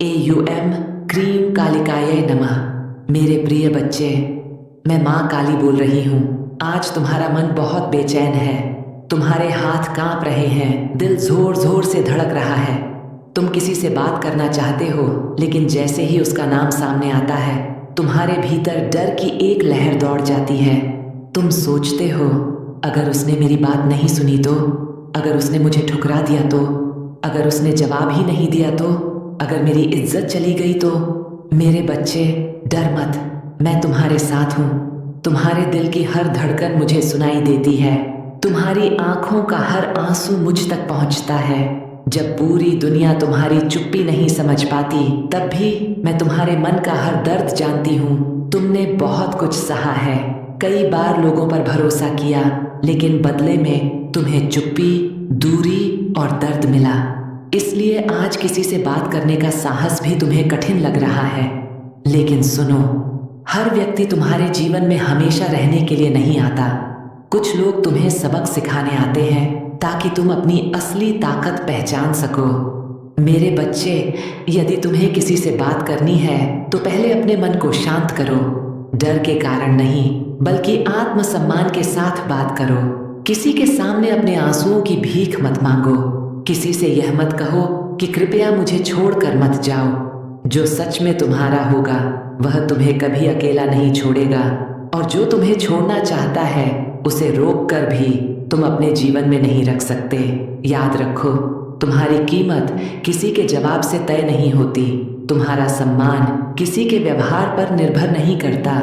AUM cream कालिकाय नमः। मेरे प्रिय बच्चे, मैं माँ काली बोल रही हूँ। आज तुम्हारा मन बहुत बेचैन है, तुम्हारे हाथ कांप रहे हैं, दिल जोर जोर से धड़क रहा है। तुम किसी से बात करना चाहते हो, लेकिन जैसे ही उसका नाम सामने आता है, तुम्हारे भीतर डर की एक लहर दौड़ जाती है। तुम सोचते हो, अगर उसने मेरी बात नहीं सुनी तो, अगर उसने मुझे ठुकरा दिया तो, अगर उसने जवाब ही नहीं दिया तो, अगर मेरी इज्जत चली गई तो। मेरे बच्चे, डर मत, मैं तुम्हारे साथ हूँ। तुम्हारे दिल की हर धड़कन मुझे सुनाई देती है, तुम्हारी आंखों का हर आंसू मुझ तक पहुँचता है। जब पूरी दुनिया तुम्हारी चुप्पी नहीं समझ पाती, तब भी मैं तुम्हारे मन का हर दर्द जानती हूँ। तुमने बहुत कुछ सहा है, कई बार लोगों पर भरोसा किया, लेकिन बदले में तुम्हें चुप्पी, दूरी और दर्द मिला। इसलिए आज किसी से बात करने का साहस भी तुम्हें कठिन लग रहा है। लेकिन सुनो, हर व्यक्ति तुम्हारे जीवन में हमेशा रहने के लिए नहीं आता। कुछ लोग तुम्हें सबक सिखाने आते हैं, ताकि तुम अपनी असली ताकत पहचान सको। मेरे बच्चे, यदि तुम्हें किसी से बात करनी है, तो पहले अपने मन को शांत करो। डर के कारण नहीं, बल्कि आत्मसम्मान के साथ बात करो। किसी के सामने अपने आंसुओं की भीख मत मांगो। किसी से यह मत कहो कि कृपया मुझे छोड़कर मत जाओ। जो सच में तुम्हारा होगा, वह तुम्हें कभी अकेला नहीं छोड़ेगा, और जो तुम्हें छोड़ना चाहता है, उसे रोक कर भी तुम अपने जीवन में नहीं रख सकते। याद रखो, तुम्हारी कीमत किसी के जवाब से तय नहीं होती। तुम्हारा सम्मान किसी के व्यवहार पर निर्भर नहीं करता।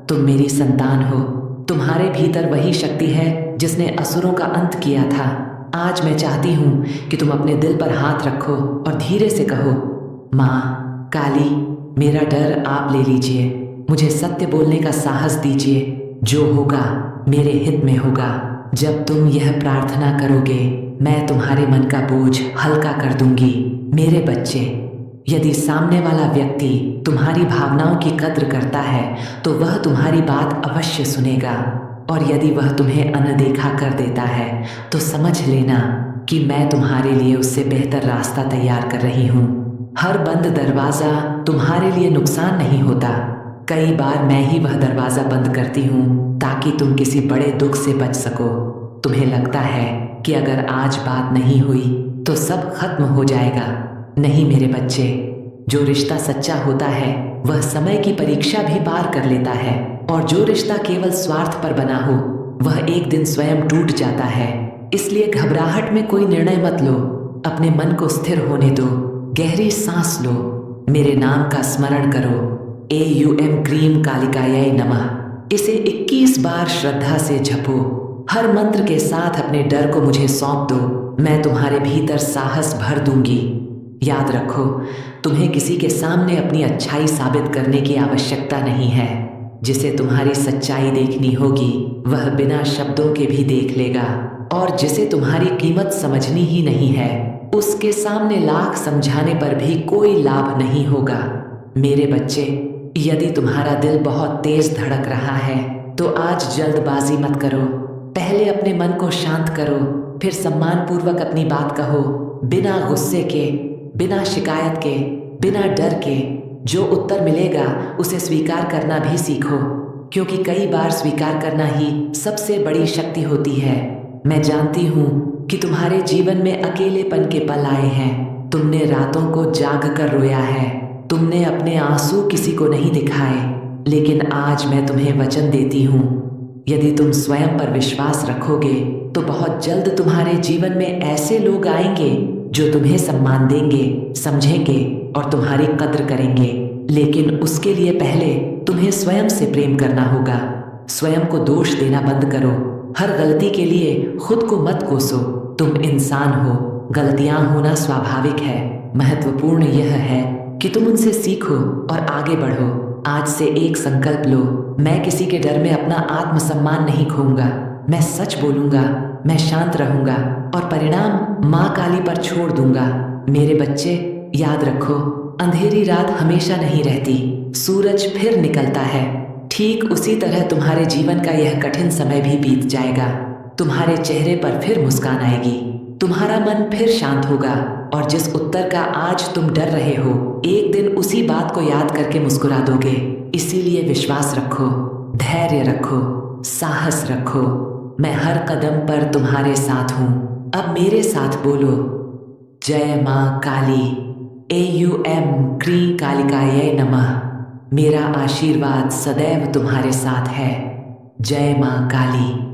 तुम मेरी संतान हो, तुम्हारे भीतर वही शक्ति है जिसने असुरों का अंत किया था। आज मैं चाहती हूँ कि तुम अपने दिल पर हाथ रखो और धीरे से कहो, माँ काली, मेरा डर आप ले लीजिए, मुझे सत्य बोलने का साहस दीजिए। जो होगा मेरे हित में होगा। जब तुम यह प्रार्थना करोगे, मैं तुम्हारे मन का बोझ हल्का कर दूंगी। मेरे बच्चे, यदि सामने वाला व्यक्ति तुम्हारी भावनाओं की कद्र करता है, तो वह तुम्हारी बात अवश्य सुनेगा, और यदि वह तुम्हें अनदेखा कर देता है, तो समझ लेना कि मैं तुम्हारे लिए उससे बेहतर रास्ता तैयार कर रही हूँ। हर बंद दरवाज़ा तुम्हारे लिए नुकसान नहीं होता। कई बार मैं ही वह दरवाज़ा बंद करती हूँ, ताकि तुम किसी बड़े दुख से बच सको। तुम्हें लगता है कि अगर आज बात नहीं हुई तो सब खत्म हो जाएगा। नहीं मेरे बच्चे, जो रिश्ता सच्चा होता है, वह समय की परीक्षा भी पार कर लेता है, और जो रिश्ता केवल स्वार्थ पर बना हो, वह एक दिन स्वयं टूट जाता है। इसलिए घबराहट में कोई निर्णय मत लो, अपने मन को स्थिर होने दो, गहरी सांस लो, मेरे नाम का स्मरण करो, AUM क्रीम कालिकाय नमः। इसे 21 बार श्रद्धा से जपो। हर मंत्र के साथ अपने डर को मुझे सौंप दो, मैं तुम्हारे भीतर साहस भर दूंगी। याद रखो, तुम्हें किसी के सामने अपनी अच्छाई साबित करने की आवश्यकता नहीं है। जिसे तुम्हारी सच्चाई देखनी होगी, वह बिना शब्दों के भी देख लेगा, और जिसे तुम्हारी कीमत समझनी ही नहीं है, उसके सामने लाख समझाने पर भी कोई लाभ नहीं होगा। मेरे बच्चे, यदि तुम्हारा दिल बहुत तेज धड़क रहा है, तो आज जल्दबाजी मत करो। पहले अपने मन को शांत करो, फिर सम्मानपूर्वक अपनी बात कहो, बिना गुस्से के, बिना शिकायत के, बिना डर के। जो उत्तर मिलेगा उसे स्वीकार करना भी सीखो, क्योंकि कई बार स्वीकार करना ही सबसे बड़ी शक्ति होती है। मैं जानती हूँ कि तुम्हारे जीवन में अकेलेपन के पल आए हैं। तुमने रातों को जाग कर रोया है, तुमने अपने आंसू किसी को नहीं दिखाए, लेकिन आज मैं तुम्हें वचन देती हूँ, यदि तुम स्वयं पर विश्वास रखोगे, तो बहुत जल्द तुम्हारे जीवन में ऐसे लोग आएंगे जो तुम्हें सम्मान देंगे, समझेंगे और तुम्हारी कद्र करेंगे। लेकिन उसके लिए पहले तुम्हें स्वयं से प्रेम करना होगा। स्वयं को दोष देना बंद करो। हर गलती के लिए खुद को मत कोसो। तुम इंसान हो, गलतियां होना स्वाभाविक है। महत्वपूर्ण यह है कि तुम उनसे सीखो और आगे बढ़ो। आज से एक संकल्प लो, मैं किसी के डर में अपना आत्मसम्मान नहीं खोऊंगा। मैं सच बोलूंगा, मैं शांत रहूंगा, और परिणाम माँ काली पर छोड़ दूंगा। मेरे बच्चे, याद रखो, अंधेरी रात हमेशा नहीं रहती, सूरज फिर निकलता है। ठीक उसी तरह तुम्हारे जीवन का यह कठिन समय भी बीत जाएगा। तुम्हारे चेहरे पर फिर मुस्कान आएगी, तुम्हारा मन फिर शांत होगा, और जिस उत्तर का आज तुम डर रहे हो, एक दिन उसी बात को याद करके मुस्कुरा दोगे। इसीलिए विश्वास रखो, धैर्य रखो, साहस रखो। मैं हर कदम पर तुम्हारे साथ हूँ। अब मेरे साथ बोलो, जय माँ काली। AUM क्री कालिकाय नमः। मेरा आशीर्वाद सदैव तुम्हारे साथ है। जय माँ काली।